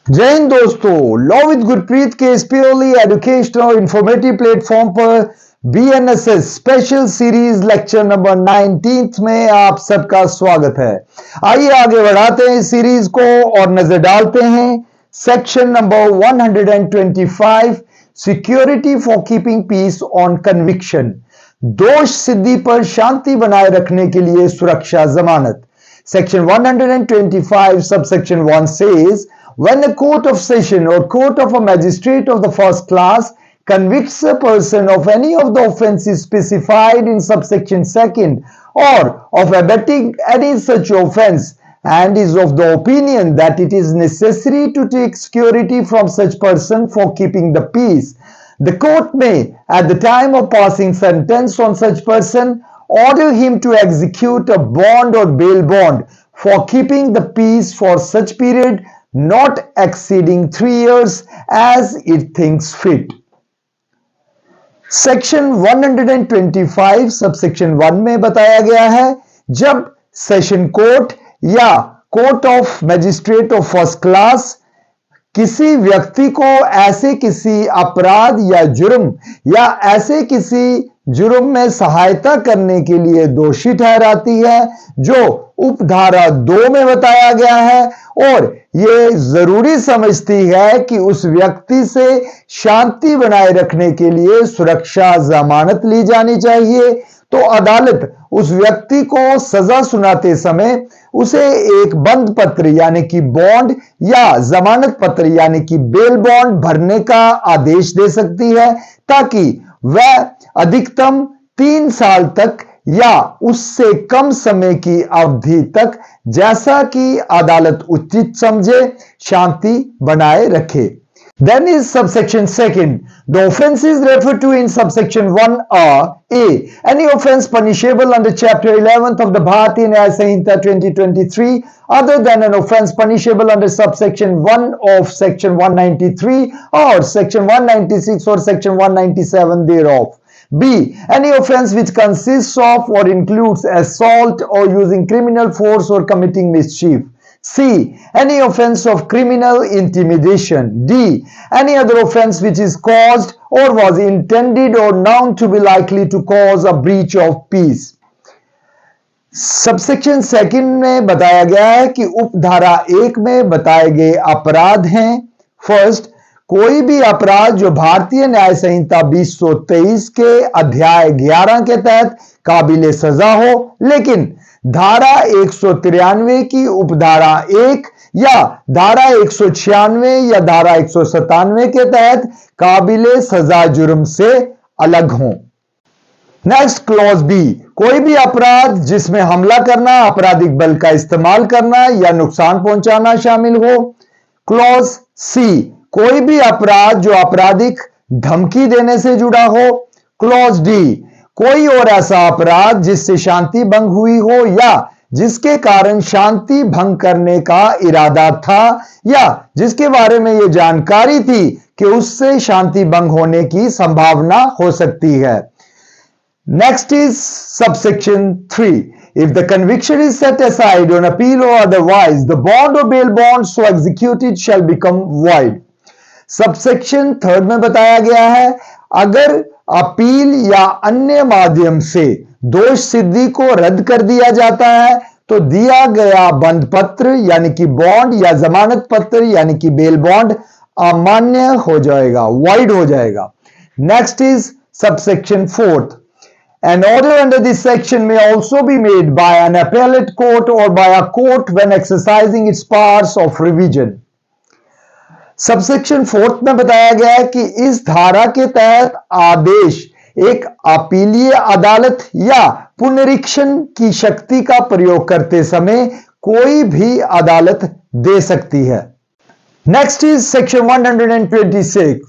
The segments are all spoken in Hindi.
जय हिंद दोस्तों, लॉ विद गुरप्रीत के इस प्योरली एजुकेशनल और इंफॉर्मेटिव प्लेटफॉर्म पर BNSS special series lecture number 19 में आप सबका स्वागत है। आइए आगे बढ़ाते हैं इस सीरीज को और नजर डालते हैं section number 125, security for keeping peace on conviction, दोष सिद्धि पर शांति बनाए रखने के लिए सुरक्षा जमानत। Section 125 subsection 1 says, when a court of session or court of a magistrate of the first class convicts a person of any of the offences specified in subsection 2nd or of abetting any such offence and is of the opinion that it is necessary to take security from such person for keeping the peace, the court may, at the time of passing sentence on such person, order him to execute a bond or bail bond for keeping the peace for such period not exceeding 3 years as it thinks fit. Section 125 subsection 1 में बताया गया है, जब सेशन कोर्ट या court of magistrate of first class किसी व्यक्ति को ऐसे किसी अपराध या जुर्म या ऐसे किसी जुर्म में सहायता करने के लिए दोषी ठहराती है जो उपधारा 2 में बताया गया है और ये जरूरी समझती है कि उस व्यक्ति से शांति बनाए रखने के लिए सुरक्षा जमानत ली जानी चाहिए, तो अदालत उस व्यक्ति को सजा सुनाते समय उसे एक बंद पत्र यानी कि बॉन्ड या जमानत पत्र यानी कि बेल बॉन्ड भरने का आदेश दे सकती है ताकि वह अधिकतम 3 साल तक या उससे कम समय की अवधि तक, जैसा कि अदालत उचित समझे, शांति बनाए रखे। Then is subsection 2nd. The offences referred to in subsection 1 are A. Any offence punishable under chapter 11th of the Bharatiya Nyaya Samhita 2023 other than an offence punishable under subsection 1 of section 193 or section 196 or section 197 thereof. B. Any offence which consists of or includes assault or using criminal force or committing mischief. C. Any offence of criminal intimidation. D. Any other offence which is caused or was intended or known to be likely to cause a breach of peace. Subsection 2 में बताया गया है कि उपधारा 1 में बताए गए अपराध हैं। फर्स्ट, कोई भी अपराध जो भारतीय न्याय संहिता 2023 के अध्याय 11 के तहत काबिले सजा हो लेकिन धारा 193 की उपधारा 1 या धारा 196 या धारा 197 के तहत काबिले सजा जुर्म से अलग हों। नेक्स्ट, क्लॉज बी, कोई भी अपराध जिसमें हमला करना, आपराधिक बल का इस्तेमाल करना या नुकसान पहुंचाना शामिल हो। क्लॉज सी, कोई भी अपराध जो आपराधिक धमकी देने से जुड़ा हो। क्लॉज डी, कोई और ऐसा अपराध जिससे शांति भंग हुई हो या जिसके कारण शांति भंग करने का इरादा था या जिसके बारे में यह जानकारी थी कि उससे शांति भंग होने की संभावना हो सकती है। Next is subsection 3. If the conviction is set aside on appeal or otherwise, the bond or bail bond so executed shall become void. Subsection 3 में बताया गया है, अगर अपील या अन्य माध्यम से दोष सिद्धि को रद्द कर दिया जाता है तो दिया गया बंद पत्र यानी कि बॉन्ड या जमानत पत्र यानी कि बेल बॉन्ड अमान्य हो जाएगा, वाइड हो जाएगा। Next is subsection 4th. An order under this section may also be made by an appellate court or by a court when exercising its powers of revision. Subsection 4th में बताया गया है कि इस धारा के तहत आदेश एक अपीलीय अदालत या पुनरीक्षण की शक्ति का प्रयोग करते समय कोई भी अदालत दे सकती है। Next is section 126,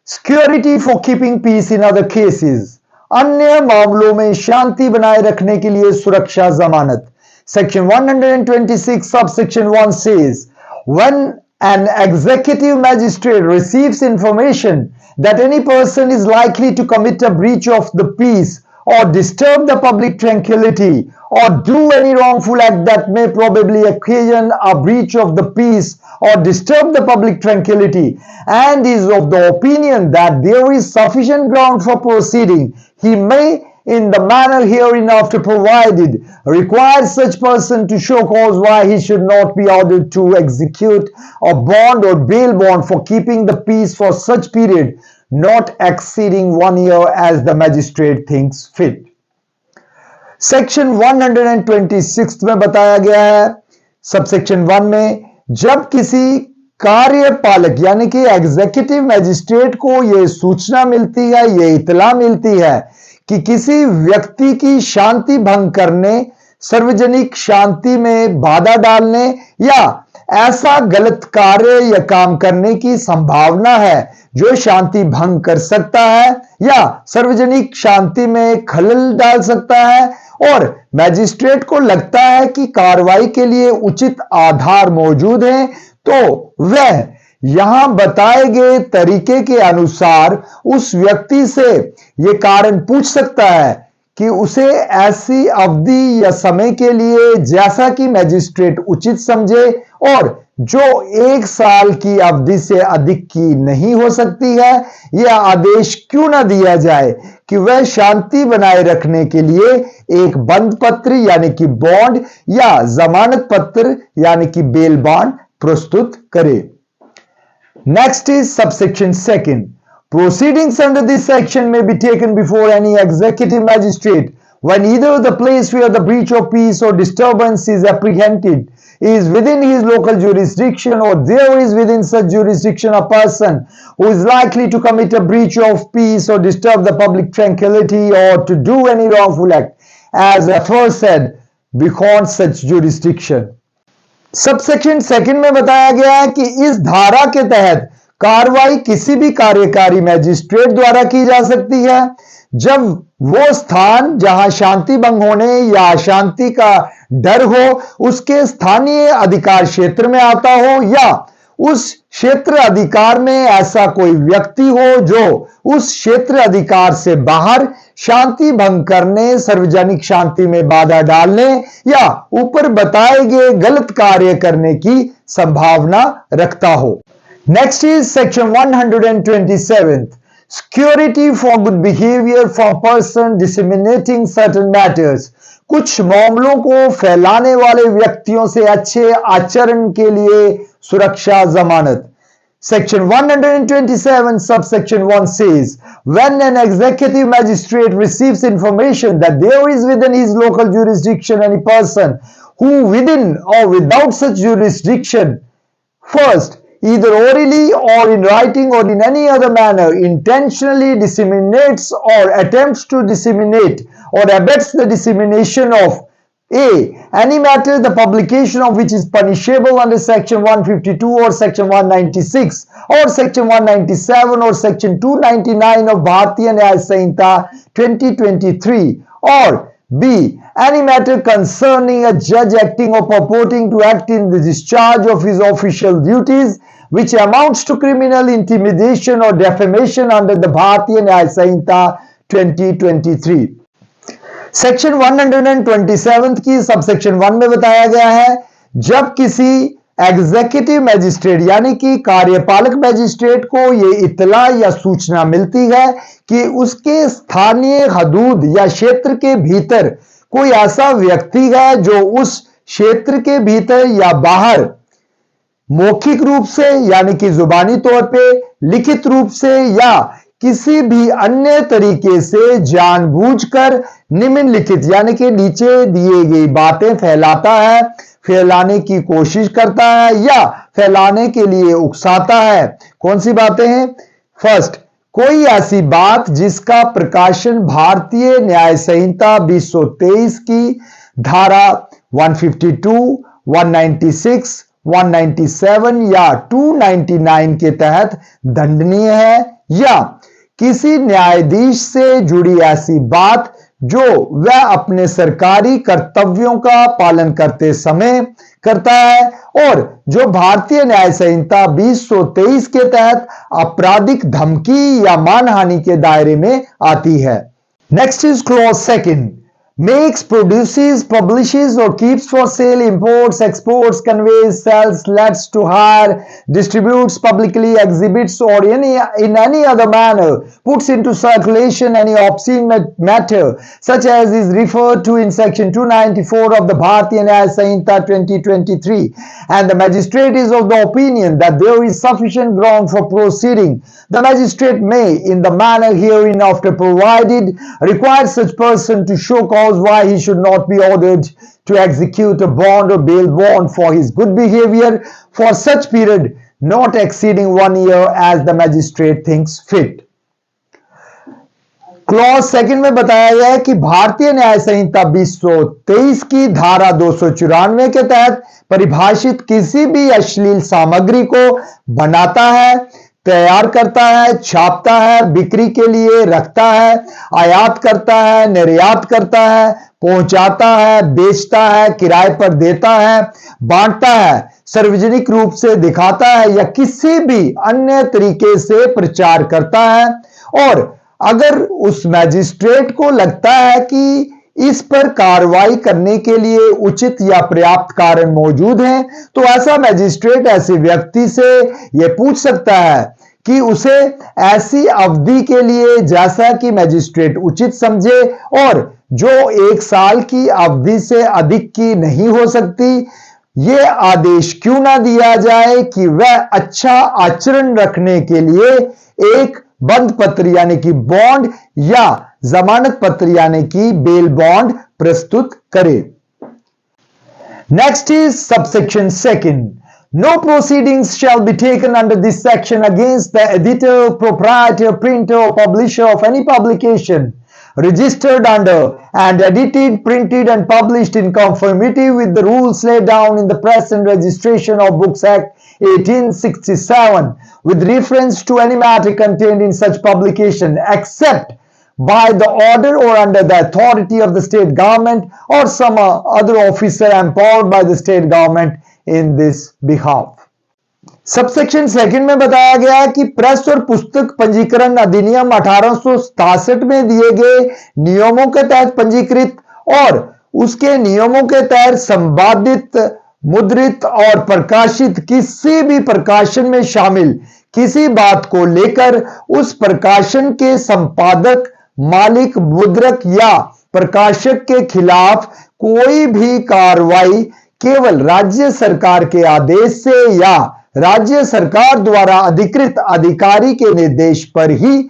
security for keeping peace in other cases, अन्य मामलों में शांति बनाए रखने के लिए सुरक्षा जमानत। Section 126 subsection 1 says, when an executive magistrate receives information that any person is likely to commit a breach of the peace or disturb the public tranquility or do any wrongful act that may probably occasion a breach of the peace or disturb the public tranquility and is of the opinion that there is sufficient ground for proceeding, he may, in the manner hereinafter provided, require such person to show cause why he should not be ordered to execute a bond or bail bond for keeping the peace for such period not exceeding 1 year as the magistrate thinks fit. Section 126 में बताया गया है सबसेक्शन 1 में, जब किसी कार्यपालक यानी कि एग्जीक्यूटिव मैजिस्ट्रेट को यह सूचना मिलती है, यह इतला मिलती है कि किसी व्यक्ति की शांति भंग करने, सार्वजनिक शांति में बाधा डालने या ऐसा गलत कार्य या काम करने की संभावना है जो शांति भंग कर सकता है या सार्वजनिक शांति में खलल डाल सकता है और मैजिस्ट्रेट को लगता है कि कार्रवाई के लिए उचित आधार मौजूद है, तो वह यहां बताए गए तरीके के अनुसार उस व्यक्ति से यह कारण पूछ सकता है कि उसे ऐसी अवधि या समय के लिए जैसा कि मैजिस्ट्रेट उचित समझे और जो 1 साल की अवधि से अधिक की नहीं हो सकती है, यह आदेश क्यों ना दिया जाए कि वह शांति बनाए रखने के लिए एक बंद पत्र यानी कि बॉन्ड या जमानत पत्र यानी कि बेल बॉन्ड प्रस्तुत करे। Next is subsection 2. Proceedings under this section may be taken before any executive magistrate when either the place where the breach of peace or disturbance is apprehended is within his local jurisdiction or there is within such jurisdiction a person who is likely to commit a breach of peace or disturb the public tranquility or to do any wrongful act as aforesaid beyond such jurisdiction. Subsection 2 में बताया गया है कि इस धारा के तहत कार्रवाई किसी भी कार्यकारी मैजिस्ट्रेट द्वारा की जा सकती है जब वो स्थान जहां शांति भंग होने या अशांति का डर हो उसके स्थानीय अधिकार क्षेत्र में आता हो या उस क्षेत्र अधिकार में ऐसा कोई व्यक्ति हो जो उस क्षेत्र अधिकार से बाहर शांति भंग करने, सार्वजनिक शांति में बाधा डालने या ऊपर बताए गए गलत कार्य करने की संभावना रखता हो। Next is section 127. Security for good behavior for person disseminating certain matters. कुछ मामलों को फैलाने वाले व्यक्तियों से अच्छे आचरण के लिए सुरक्षा जमानत। Section 127 subsection 1 says, when an executive magistrate receives information that there is within his local jurisdiction any person who within or without such jurisdiction, first, either orally or in writing or in any other manner intentionally disseminates or attempts to disseminate or abets the dissemination of A. any matter the publication of which is punishable under section 152 or section 196 or section 197 or section 299 of Bharatiya Nyaya Sanhita 2023 or B. any matter concerning a judge acting or purporting to act in the discharge of his official duties which amounts to criminal intimidation or defamation under the Bharatiya Nyaya Sanhita 2023. Section 127 की सबसेक्शन 1 में बताया गया है, जब किसी एग्जीक्यूटिव मैजिस्ट्रेट यानी कि कार्यपालक मैजिस्ट्रेट को यह इतला या सूचना मिलती है कि उसके स्थानीय हदूद या क्षेत्र के भीतर कोई ऐसा व्यक्ति है जो उस क्षेत्र के भीतर या बाहर मौखिक रूप से यानी कि जुबानी तौर पे, लिखित रूप से या किसी भी अन्य तरीके से जानबूझकर निम्नलिखित यानी कि नीचे दिए गई बातें फैलाता है, फैलाने की कोशिश करता है या फैलाने के लिए उकसाता है। कौन सी बातें हैं? फर्स्ट, कोई ऐसी बात जिसका प्रकाशन भारतीय न्याय संहिता 2023 की धारा 152, 196, 197 या 299 के तहत दंडनीय है या किसी न्यायाधीश से जुड़ी ऐसी बात जो वह अपने सरकारी कर्तव्यों का पालन करते समय करता है और जो भारतीय न्याय संहिता 2023 के तहत आपराधिक धमकी या मानहानि के दायरे में आती है। Next is clause second. Makes, produces, publishes or keeps for sale, imports, exports, conveys, sells, lets to hire, distributes publicly, exhibits or in any other manner puts into circulation any obscene matter such as is referred to in section 294 of the Bharatiya Nyaya Samhita 2023, and the magistrate is of the opinion that there is sufficient ground for proceeding, the magistrate may, in the manner hereinafter provided, require such person to show cause why he should not be ordered to execute a bond or bail bond for his good behavior for such period not exceeding 1 year as the magistrate thinks fit. Clause second में बताया गया है कि भारतीय न्याय संहिता 2023 की धारा 294 के तहत परिभाषित किसी भी अश्लील सामग्री को बनाता है, तैयार करता है, छापता है, बिक्री के लिए रखता है, आयात करता है, निर्यात करता है, पहुंचाता है, बेचता है, किराए पर देता है, बांटता है, सार्वजनिक रूप से दिखाता है या किसी भी अन्य तरीके से प्रचार करता है, और अगर उस मैजिस्ट्रेट को लगता है कि इस पर कार्रवाई करने के लिए उचित या पर्याप्त कारण मौजूद हैं, तो ऐसा मैजिस्ट्रेट ऐसे व्यक्ति से यह पूछ सकता है कि उसे ऐसी अवधि के लिए जैसा कि मैजिस्ट्रेट उचित समझे और जो 1 साल की अवधि से अधिक की नहीं हो सकती, ये आदेश क्यों ना दिया जाए कि वह अच्छा आचरण रखने के लिए एक बंद पत्र यानी कि बॉन्ड या जमानत पत्र यानी कि बेल बॉन्ड प्रस्तुत करे। Next is subsection second. No proceedings shall be taken under this section against the editor, proprietor, printer or publisher of any publication registered under and edited, printed and published in conformity with the rules laid down in the Press and Registration of Books Act 1867 with reference to any matter contained in such publication except by the order or under the authority of the state government or some other officer empowered by the state government in this behalf. Subsection second में बताया गया है कि प्रेस और पुस्तक पंजीकरण अधिनियम 1867 में दिए गए नियमों के तहत पंजीकृत और उसके नियमों के तहत संपादित, मुद्रित और प्रकाशित किसी भी प्रकाशन में शामिल किसी बात को लेकर उस प्रकाशन के संपादक, मालिक, मुद्रक या प्रकाशक के खिलाफ कोई भी कार्रवाई केवल राज्य सरकार के आदेश से या राज्य सरकार द्वारा अधिकृत अधिकारी के निर्देश पर ही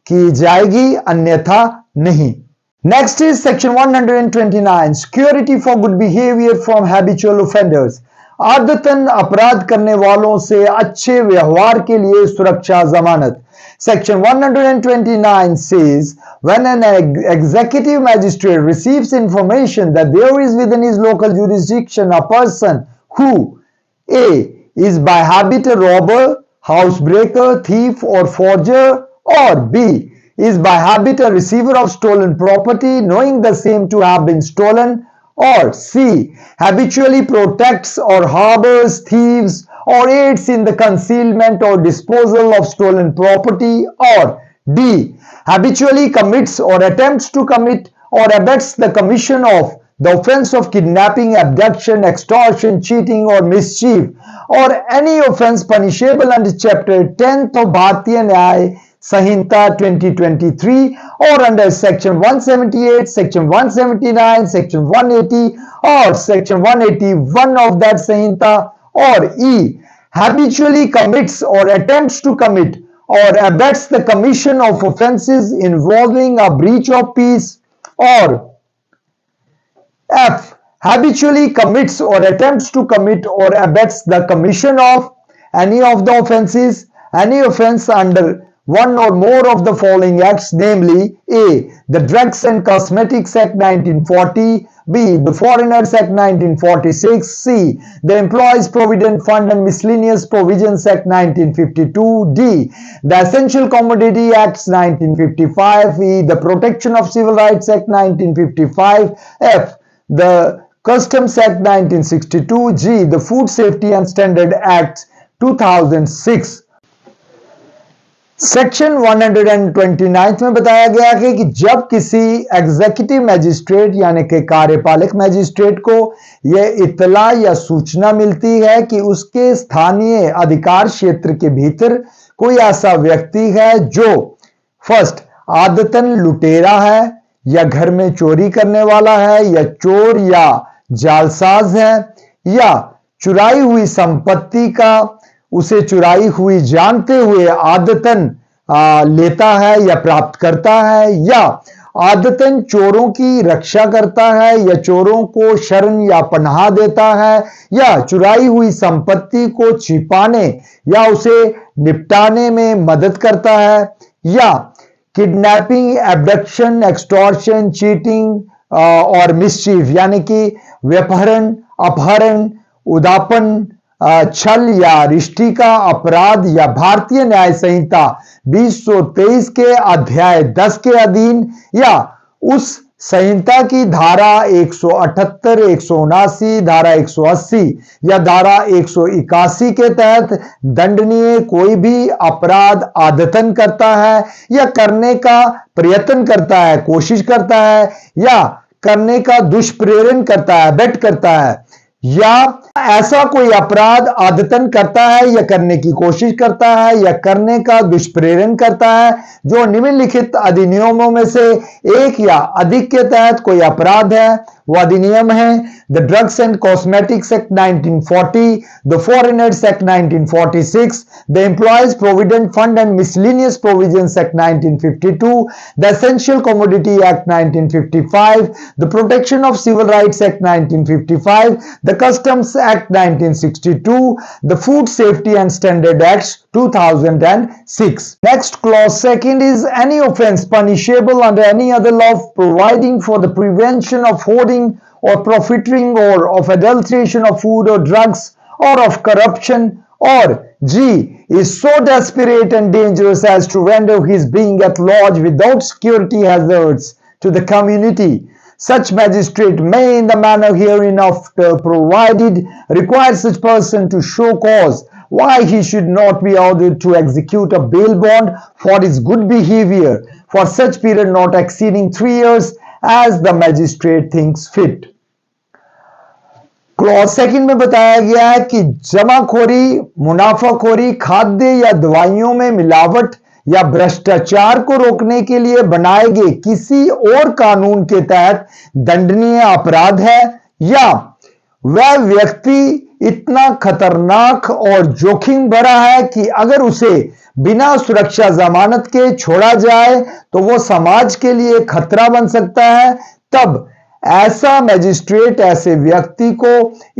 की जाएगी, अन्यथा नहीं। Next is section 129, security for good behaviour from habitual offenders. आदतन अपराध करने वालों से अच्छे व्यवहार के लिए सुरक्षा जमानत। Section 129 says, when an executive magistrate receives information that there is within his local jurisdiction a person who A. is by habit a robber, housebreaker, thief or forger, or B. is by habit a receiver of stolen property knowing the same to have been stolen, or C. habitually protects or harbors thieves or aids in the concealment or disposal of stolen property, or D. habitually commits or attempts to commit or abets the commission of the offense of kidnapping, abduction, extortion, cheating or mischief, or any offense punishable under chapter 10th of Bharatiya Nyaya Samhita 2023 or under section 178, section 179, section 180 or section 181 of that Samhita, or E. habitually commits or attempts to commit or abets the commission of offenses involving a breach of peace, or F. habitually commits or attempts to commit or abets the commission of any of the offenses, any offense under one or more of the following acts, namely A. the Drugs and Cosmetics Act 1940, B. the Foreigners Act 1946, C. the Employees Provident Fund and Miscellaneous Provisions Act 1952, D. the Essential Commodity Acts 1955, E. the Protection of Civil Rights Act 1955, F. the Customs Act 1962, G. the Food Safety and Standard Act 2006. Section 129 में बताया गया है कि जब किसी एग्जीक्यूटिव मैजिस्ट्रेट यानी कि कार्यपालक मैजिस्ट्रेट को यह इत्तला या सूचना मिलती है कि उसके स्थानीय अधिकार क्षेत्र के भीतर कोई ऐसा व्यक्ति है जो फर्स्ट आदतन लुटेरा है या घर में चोरी करने वाला है या चोर या जालसाज है या चुराई हुई संपत्ति का उसे चुराई हुई जानते हुए आदतन लेता है या प्राप्त करता है या आदतन चोरों की रक्षा करता है या चोरों को शरण या पनाह देता है या चुराई हुई संपत्ति को छिपाने या उसे निपटाने में मदद करता है या किडनैपिंग, एब्डक्शन, एक्सटॉर्शन, चीटिंग और मिसचीफ यानी कि व्यपहरण, अपहरण, उदापन, छल या रिष्टी का अपराध या भारतीय न्याय संहिता 2023 के अध्याय 10 के अधीन या उस संहिता की धारा 178, 179, धारा 180 या धारा 181 के तहत दंडनीय कोई भी अपराध आदतन करता है या करने का प्रयत्न करता है, कोशिश करता है या करने का दुष्प्रेरण करता है, बेट करता है या ऐसा कोई अपराध आदतन करता है या करने की कोशिश करता है या करने का दुष्प्रेरण करता है जो निम्नलिखित अधिनियमों में से एक या अधिक के तहत कोई अपराध है। वो अधिनियम है the drugs and cosmetics act 1940, the foreigners act 1946, the employees provident fund and miscellaneous provisions act 1952, the essential commodity act 1955, the protection of civil rights act 1955, the customs act 1962, the food safety and standard act 2006. Next clause second is any offense punishable under any other law providing for the prevention of hoarding or profiteering or of adulteration of food or drugs or of corruption or G is so desperate and dangerous as to render his being at large without security hazards to the community. Such magistrate may in the manner hereinafter provided require such person to show cause why he should not be ordered to execute a bail bond for his good behavior for such period not exceeding 3 years as the magistrate thinks fit. Clause second में बताया गया है कि जमाखोरी, मुनाफाखोरी, खाद्य या दवाइयों में मिलावट या भ्रष्टाचार को रोकने के लिए बनाए गए किसी और कानून के तहत दंडनीय अपराध है या वह व्यक्ति इतना खतरनाक और जोखिम भरा है कि अगर उसे बिना सुरक्षा जमानत के छोड़ा जाए तो वो समाज के लिए खतरा बन सकता है, तब ऐसा मैजिस्ट्रेट ऐसे व्यक्ति को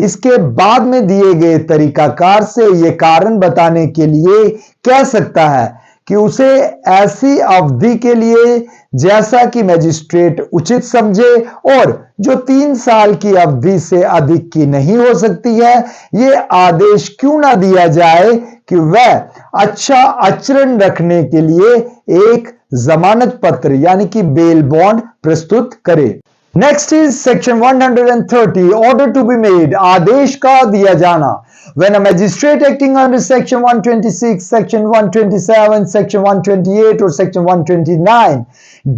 इसके बाद में दिए गए तरीकाकार से यह कारण बताने के लिए कह सकता है कि उसे ऐसी अवधि के लिए जैसा कि मैजिस्ट्रेट उचित समझे और जो 3 साल की अवधि से अधिक की नहीं हो सकती है, ये आदेश क्यों ना दिया जाए कि वह अच्छा आचरण रखने के लिए एक जमानत पत्र यानी कि बेल बॉन्ड प्रस्तुत करे। Next is section 130 order to be made, आदेश का दिया जाना। When a magistrate acting under section 126, section 127, section 128 or section 129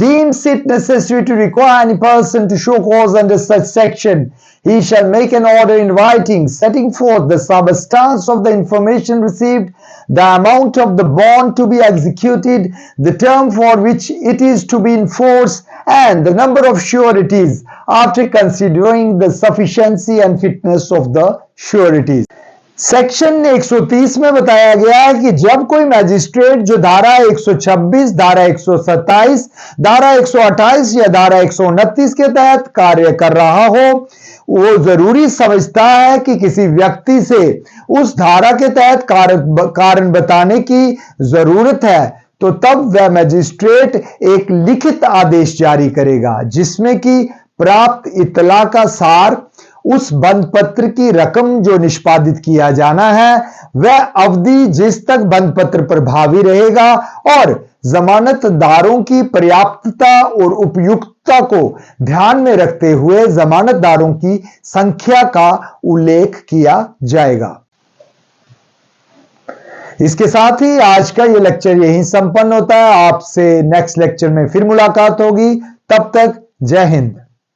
deems it necessary to require any person to show cause under such section, he shall make an order in writing setting forth the substance of the information received, the amount of the bond to be executed, the term for which it is to be enforced, and the number of sureties after considering the sufficiency and fitness of the sureties. Section 130 में बताया गया है कि जब कोई मैजिस्ट्रेट जो धारा 126, धारा 127, धारा 128 या धारा 129 के तहत कार्य कर रहा हो, वो जरूरी समझता है कि किसी व्यक्ति से उस धारा के तहत कारण बताने की जरूरत है, तो तब वह मैजिस्ट्रेट एक लिखित आदेश जारी करेगा जिसमें कि प्राप्त इत्तला का सार, उस बंद पत्र की रकम जो निष्पादित किया जाना है, वह अवधि जिस तक बंद पत्र प्रभावी रहेगा और जमानतदारों की पर्याप्तता और उपयुक्तता को ध्यान में रखते हुए जमानतदारों की संख्या का उल्लेख किया जाएगा। इसके साथ ही आज का ये लेक्चर यहीं संपन्न होता है। आपसे नेक्स्ट लेक्चर में फिर मुलाकात होगी। तब तक जय हिंद।